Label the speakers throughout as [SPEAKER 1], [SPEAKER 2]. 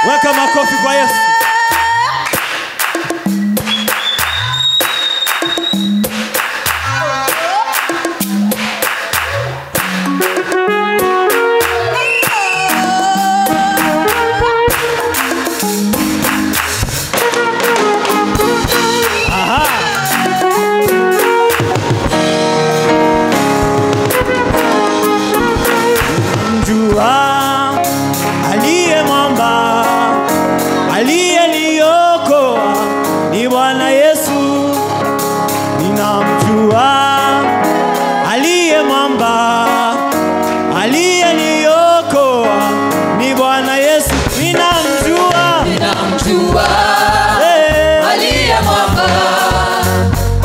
[SPEAKER 1] Weka makofi kwa Yesu. Aliye mwamba, aliyeniokoa ni Bwana Yesu. Ninamjua aliye mwamba, aliyeniokoa ni Bwana Yesu. Ninamjua,
[SPEAKER 2] ninamjua aliye mwamba,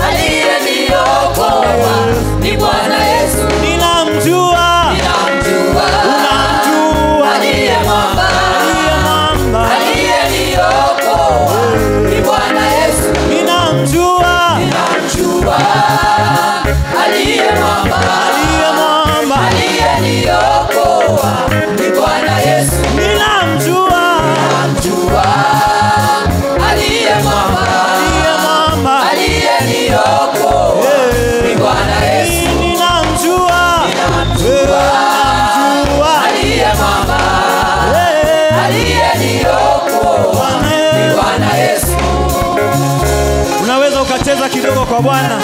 [SPEAKER 2] aliyeniokoa ni Bwana Yesu.
[SPEAKER 1] Ninamjua,
[SPEAKER 2] ninamjua aliye mwamba, aliyeniokoa ni Bwana Yesu.
[SPEAKER 1] ninamjua,
[SPEAKER 2] ninamjua aliye mwamba, aliyeniokoa ni Bwana Yesu.
[SPEAKER 1] ninamjua,
[SPEAKER 2] ninamjua aliye mwamba, aliyeniokoa ni Bwana Yesu.
[SPEAKER 1] ninamjua,
[SPEAKER 2] ninamjua aliye mwamba, aliyeniokoa ni Bwana Yesu.
[SPEAKER 1] Unaweza ukacheza kidogo kwa Bwana.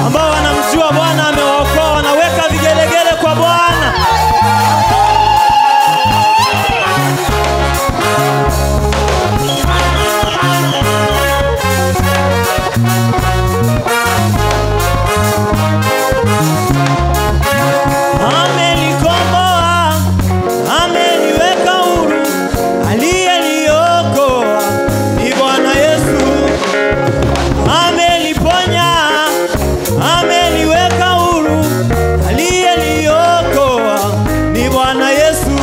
[SPEAKER 1] Ambao wanamjua Bwana amewaokoa wanaweka vigelegele kwa Bwana. Amenikomboa, ameniweka huru, aliyeniokoa ni Bwana Yesu. Ameniponya, ameniweka huru, aliyeniokoa ni Bwana Yesu.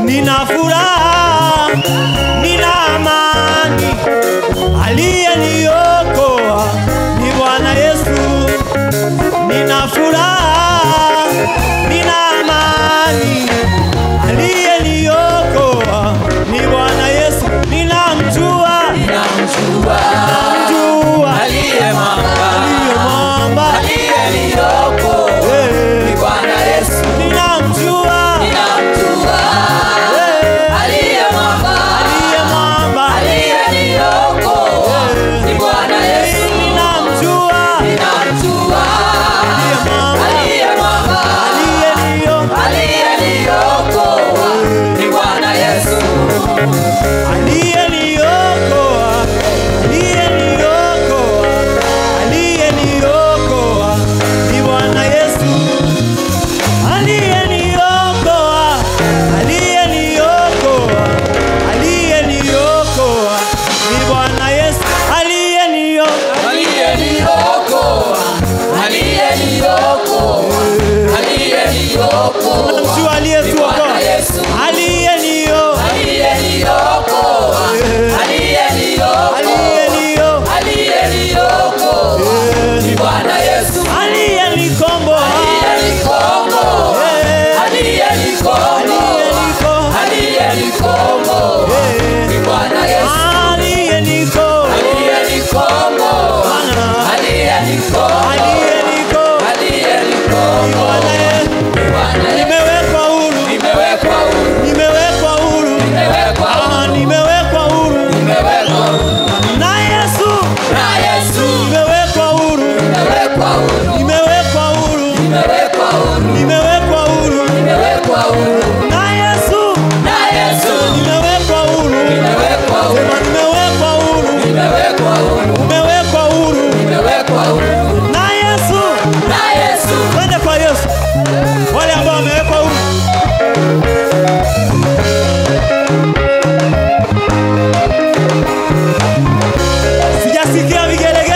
[SPEAKER 1] Nina furaha, nina amani, aliyeniokoa ni Bwana Yesu. Nina furaha, nina amani, aliyeniokoa ni Bwana Yesu. Ninamjua,
[SPEAKER 2] ninamjua aliye mwamba, aliyeniokoa ni Bwana Yesu.
[SPEAKER 1] ninamjua,
[SPEAKER 2] ninamjua aliye mwamba, aliyeniokoa ni Bwana Yesu.
[SPEAKER 1] ninamjua,
[SPEAKER 2] ninamjua aliye mwamba, aliyeniokoa ni Bwana Yesu.
[SPEAKER 1] aliyeniokoa, aliyeniokoa ni Bwana Yesu. Aliyeniokoa, aliyeniokoa ni Bwana Yesu.
[SPEAKER 2] Aliyeniokoa,
[SPEAKER 1] Unamjua aliyetuokoa?
[SPEAKER 2] Bwana Yesu.
[SPEAKER 1] Aliyeniokoa,
[SPEAKER 2] ni Bwana Yesu.
[SPEAKER 1] aliyenikomboa,
[SPEAKER 2] ni Bwana Yesu.
[SPEAKER 1] nimewekwa huru, nimewekwa huru, nimewekwa huru na Yesu, nimewekwa huru, nimewekwa huru, nimewekwa huru na Yesu, nimewekwa huru, sema nimewekwa huru, umewekwa huru na Yesu. Twende kwa Yesu, wale ambao wamewekwa huru. Sijasikia vigelegele.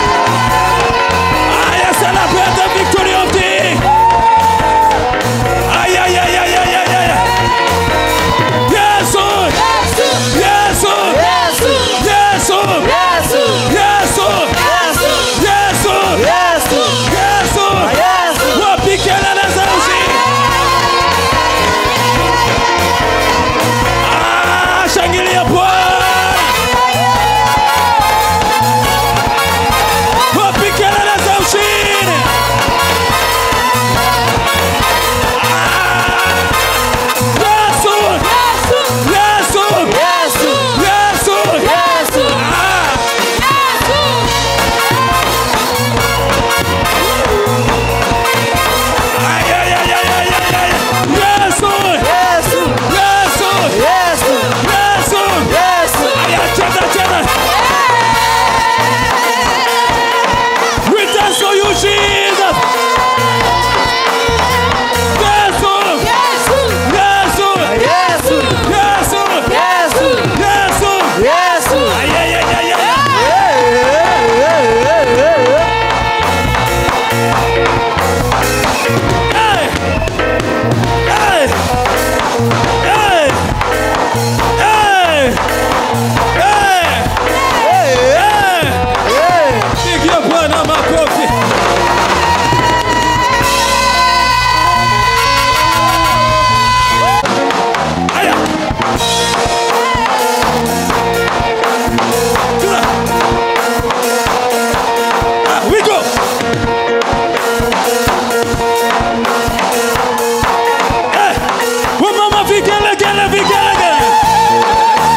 [SPEAKER 3] vigelegele, vigelegele.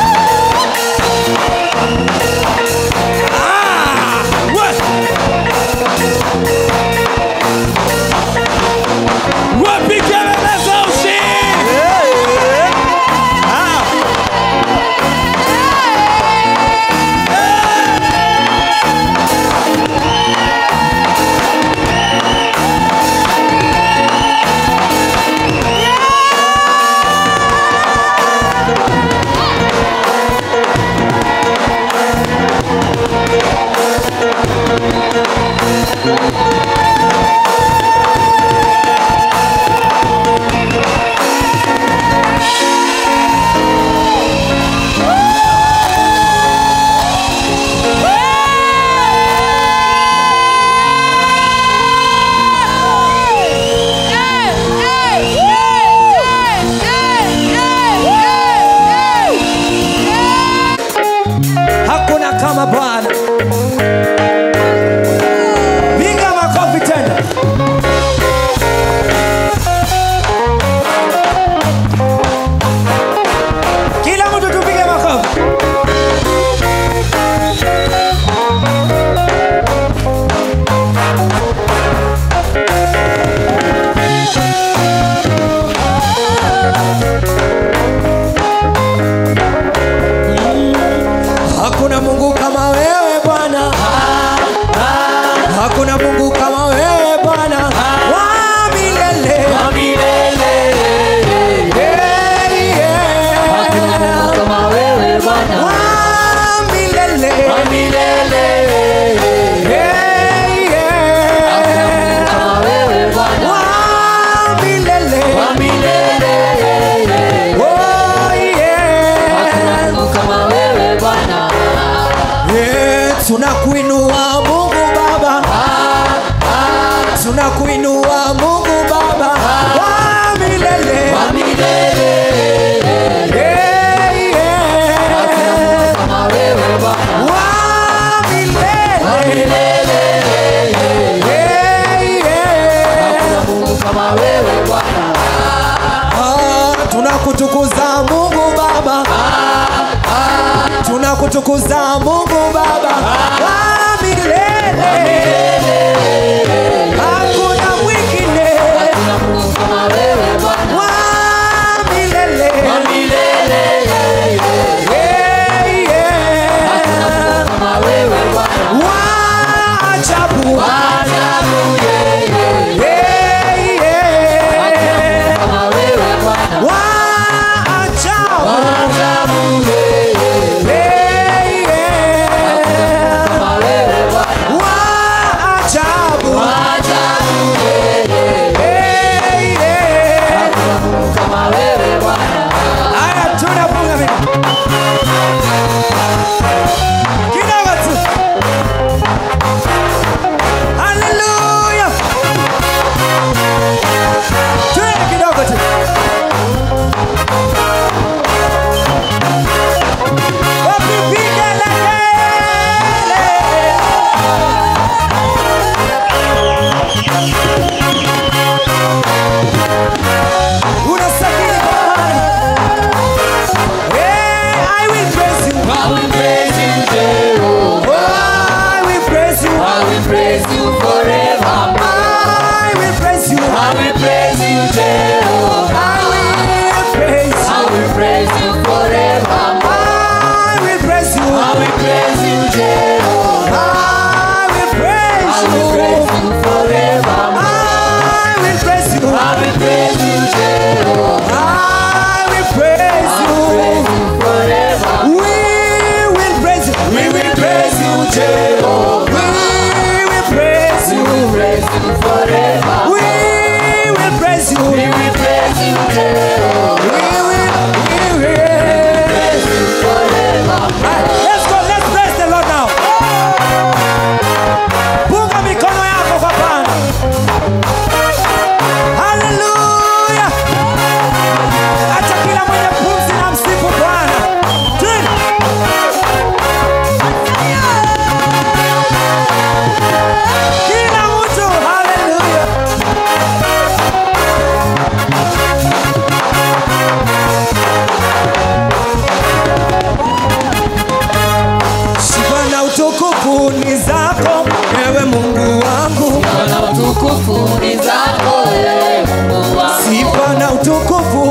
[SPEAKER 3] Wapi kelele za ushindi?
[SPEAKER 4] Hakuna kama Bwana. Piga makofi tena. Kila mtu tupige makofi. Hakuna Mungu kama wewe Bwana. Hakuna Mungu kama wewe Bwana. Wa milele.
[SPEAKER 2] Wa milele.
[SPEAKER 4] Yeah, yeah.
[SPEAKER 2] Hakuna Mungu kama wewe Bwana.
[SPEAKER 4] Wa milele.
[SPEAKER 2] Wa milele.
[SPEAKER 4] Yeah, yeah.
[SPEAKER 2] Hakuna Mungu kama wewe Bwana.
[SPEAKER 4] Wa milele.
[SPEAKER 2] Wa milele.
[SPEAKER 4] Oh, yeah.
[SPEAKER 2] Hakuna Mungu kama wewe Bwana.
[SPEAKER 4] Yeah, tunakuinua Mungu Baba. Tunakuinua Mungu Baba. Wa milele.
[SPEAKER 2] Wa milele.
[SPEAKER 4] Yeah, yeah.
[SPEAKER 2] Kama wewe Bwana.
[SPEAKER 4] Wa milele.
[SPEAKER 2] Wa milele.
[SPEAKER 4] Yeah, yeah.
[SPEAKER 2] Hakuna Mungu kama wewe Bwana.
[SPEAKER 4] Tunakutukuza Mungu Baba. Tunakutukuza Mungu Baba. Wa milele. Hakuna mwingine.
[SPEAKER 2] Hakuna Mungu kama wewe Bwana.
[SPEAKER 4] Wa milele.
[SPEAKER 2] Wa milele.
[SPEAKER 4] Yeah, yeah.
[SPEAKER 2] Kama wewe Bwana.
[SPEAKER 4] Wa ajabu.
[SPEAKER 2] Ajabu yeye.
[SPEAKER 4] Yeah, yeah.
[SPEAKER 2] Kama wewe Bwana.
[SPEAKER 4] Wa ajabu.
[SPEAKER 2] Ajabu yeye.
[SPEAKER 4] Yeah, yeah.
[SPEAKER 2] Kama wewe Bwana.
[SPEAKER 4] Wa ajabu.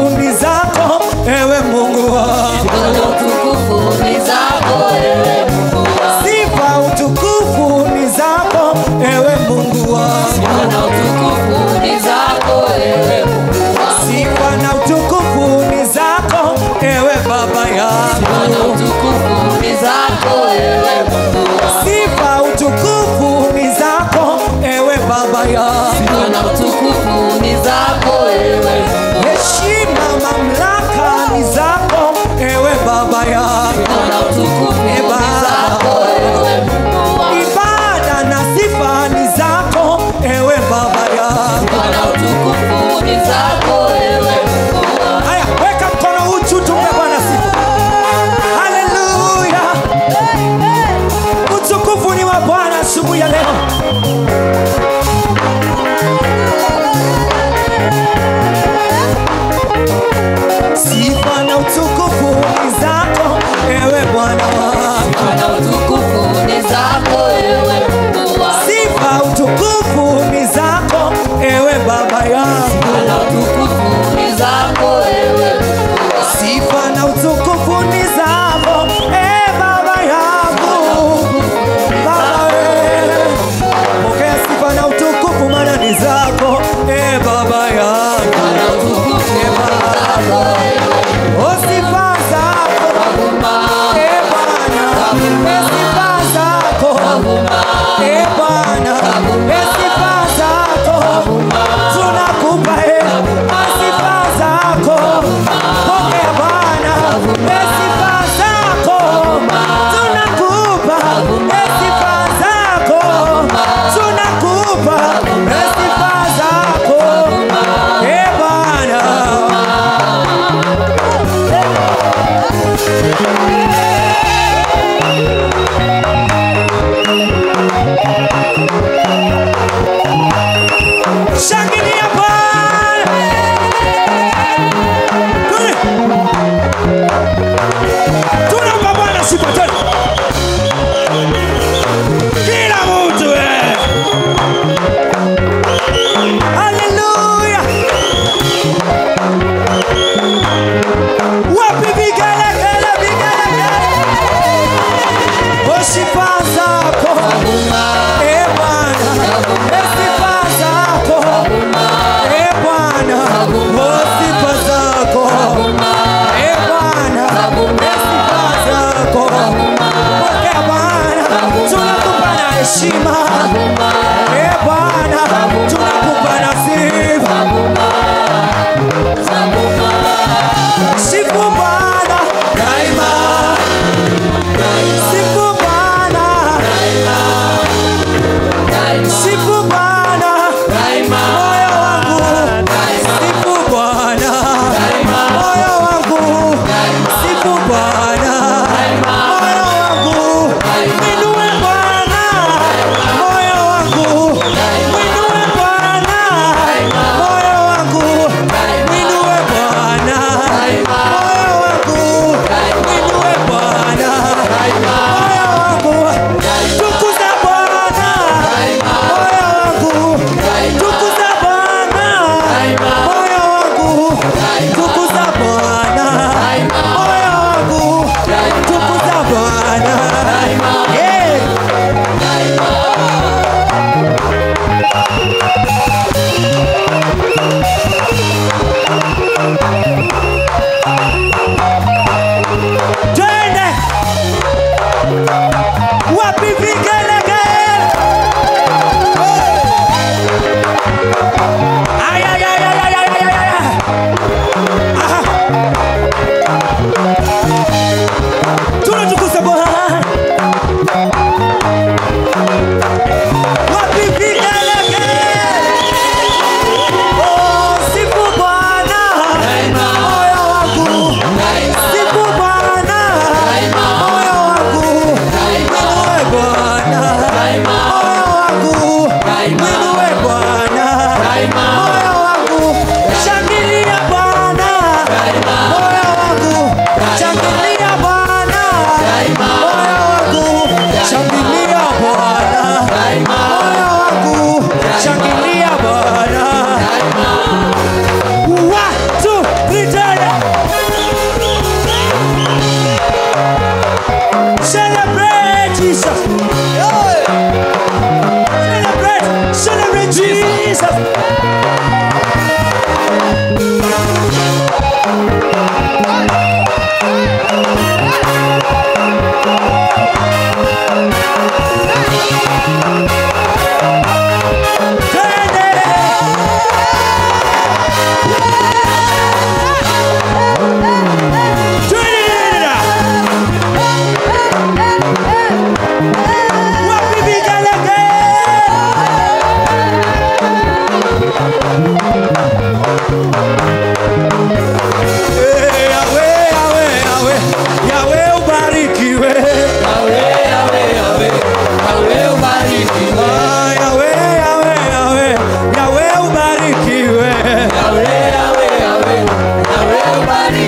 [SPEAKER 4] ni zako ewe Mungu wangu.
[SPEAKER 2] Sifa na utukufu ni zako ewe Mungu wangu.
[SPEAKER 4] Sifa utukufu ni zako ewe Mungu wangu.
[SPEAKER 2] Sifa na utukufu ni zako ewe Mungu wangu.
[SPEAKER 4] Sifa na utukufu ni zako ewe Baba yangu.
[SPEAKER 2] Sifa na utukufu ni zako ewe Mungu wangu.
[SPEAKER 4] Sifa utukufu ni zako ewe Baba yangu.
[SPEAKER 2] Sifa na utukufu ni zako ewe Mungu wangu.
[SPEAKER 4] Heshima mamlaka ni zako ewe Baba yangu.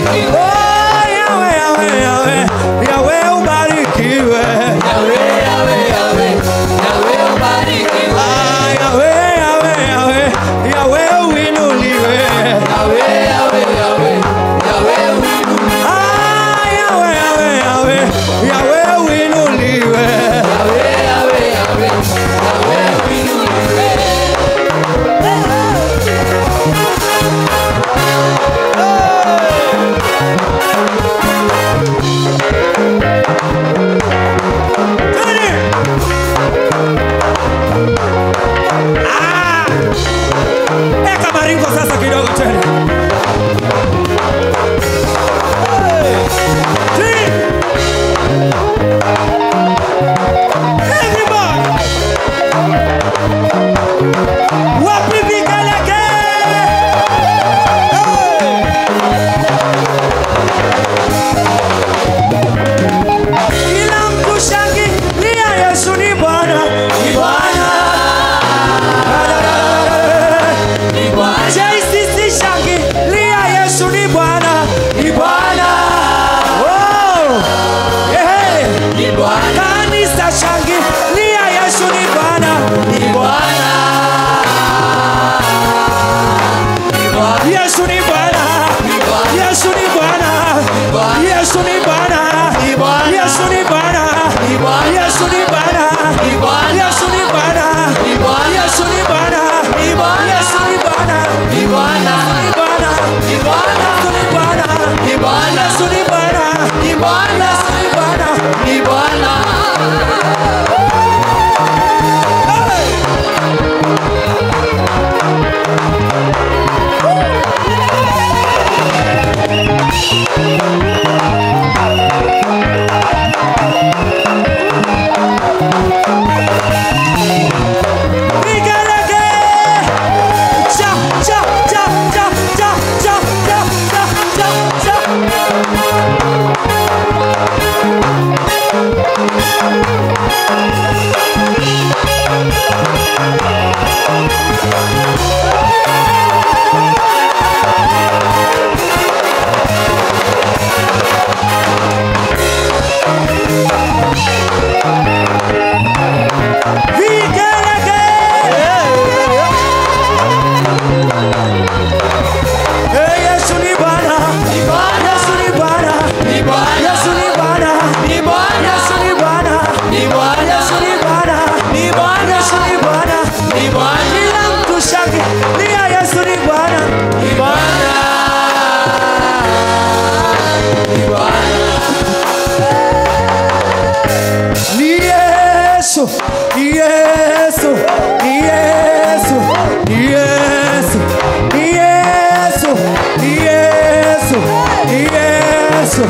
[SPEAKER 2] ubarikiwe.
[SPEAKER 4] Oh, Yawe, Yawe, Yawe, Yawe ubarikiwe.
[SPEAKER 2] Yawe, Yawe, Yawe, Yawe ubarikiwe.
[SPEAKER 4] Ah, Yawe, Yawe, Yawe, Yawe uinuliwe.
[SPEAKER 2] Yawe, Yawe, Yawe, Yawe uinuliwe.
[SPEAKER 4] Ah, Yawe, Yawe, Yawe, Yawe uinuliwe.
[SPEAKER 2] Yawe, Yawe, Yawe, Yawe uinuliwe.
[SPEAKER 4] Ah! Eka maringo sasa kidogo tena. Hey! Everybody! Wapi vigelege? Kila mtu shangilia, Yesu ni Bwana, ni Bwana.
[SPEAKER 2] Ni Bwana.
[SPEAKER 4] JCC shangilia, Yesu ni Bwana, ni Bwana. Oh! Hey!
[SPEAKER 2] Ni Bwana.
[SPEAKER 4] Kanisa shangilia, Yesu ni Bwana,
[SPEAKER 2] Ni Bwana. Ni Bwana.
[SPEAKER 4] Yesu ni Bwana, Yesu ni Bwana, Yesu ni Bwana, Yesu ni Bwana, Yesu ni Bwana, Yesu ni Bwana, Yesu ni Bwana, Yesu ni Bwana,
[SPEAKER 2] Ni Bwana.
[SPEAKER 4] ni Bwana,
[SPEAKER 2] Ni Bwana.
[SPEAKER 4] Yesu ni Bwana,
[SPEAKER 2] Ni Bwana.
[SPEAKER 4] Yesu ni Bwana,
[SPEAKER 2] Ni Bwana.
[SPEAKER 4] Yesu ni Bwana.
[SPEAKER 2] Ni Bwana.
[SPEAKER 4] Hey! Vigelege! Cha, cha, cha, cha, cha, cha, cha, cha, cha, cha. Vigelege! Hey, Yesu ni Bwana,
[SPEAKER 2] Ni Bwana.
[SPEAKER 4] Yesu ni Bwana,
[SPEAKER 2] Ni Bwana.
[SPEAKER 4] Yesu ni Bwana,
[SPEAKER 2] Ni Bwana.
[SPEAKER 4] Yesu ni Bwana,
[SPEAKER 2] Ni Bwana.
[SPEAKER 4] Yesu ni Bwana,
[SPEAKER 2] Ni Bwana.
[SPEAKER 4] Yesu ni Bwana.
[SPEAKER 2] Ni Bwana.
[SPEAKER 4] Kila mtu shangilia, Yesu ni Bwana.
[SPEAKER 2] Ni Bwana. Ni Bwana.
[SPEAKER 4] Ni Yesu, ni Yesu, ni Yesu, ni Yesu, ni Yesu, ni Yesu, ni Yesu.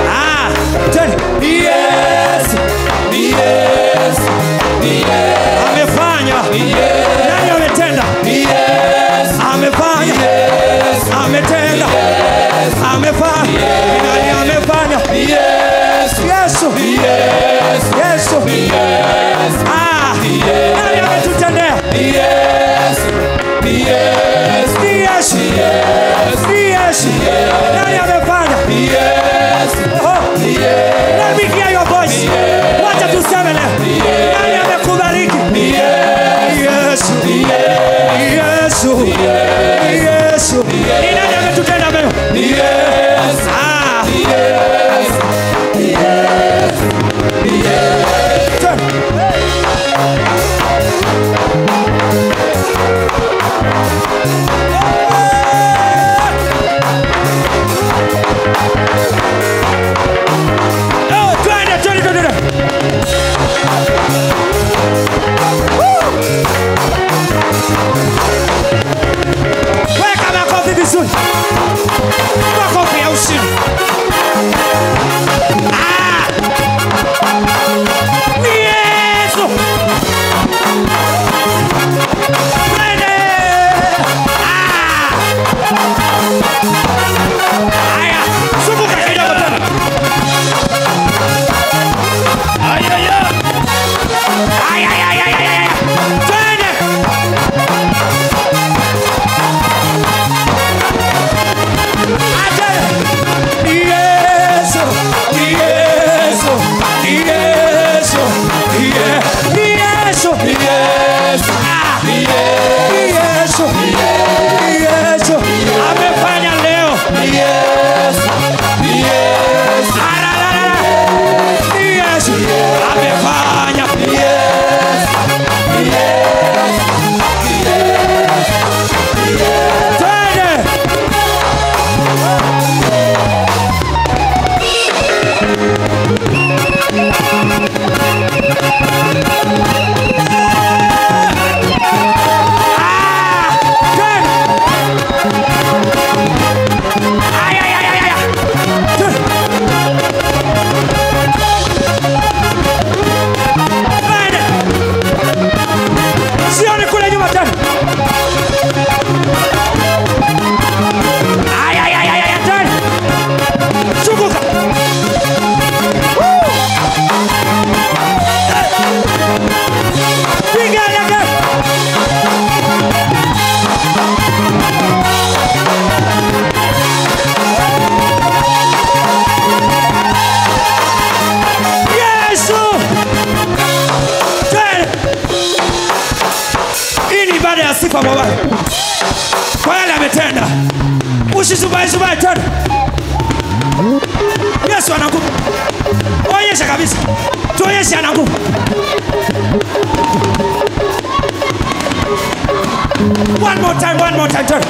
[SPEAKER 4] Ah, tena ni Yesu,
[SPEAKER 2] Ni Yesu. Ni Yesu.
[SPEAKER 4] amefanya.
[SPEAKER 2] Ni Yesu.
[SPEAKER 4] Nani ametenda?
[SPEAKER 2] Ni Yesu.
[SPEAKER 4] Amefanya.
[SPEAKER 2] Yesu.
[SPEAKER 4] Ametenda. Amefanya. Ni nani amefanya?
[SPEAKER 2] Ni Yesu.
[SPEAKER 4] Yesu.
[SPEAKER 2] Ni Yesu.
[SPEAKER 4] Yesu.
[SPEAKER 2] Ni Yesu.
[SPEAKER 4] Ah,
[SPEAKER 2] Yesu.
[SPEAKER 4] nani ametutendea?
[SPEAKER 2] Ni Yesu. Ni Yesu.
[SPEAKER 4] Ni Yesu. Ni Yesu. Nani amefanya?
[SPEAKER 2] Ni Yesu.
[SPEAKER 4] Oh,
[SPEAKER 2] Ni Yesu.
[SPEAKER 4] let me hear your voice. Wacha tuseme leo. Nani amekubariki?
[SPEAKER 2] Ni Yesu.
[SPEAKER 4] Yesu. Yesu. Yesu. Ni nani ametutenda mema?
[SPEAKER 2] Ni Yesu.
[SPEAKER 4] Ah,
[SPEAKER 2] Ni Yesu. Ni Yesu. Ni Yesu.
[SPEAKER 4] tena. kwa Baba. Kwa yale ametenda. Usisubai tena. Yesu ana nguvu. Onyesha kabisa. Tuonyeshe ana nguvu. One more time, turn.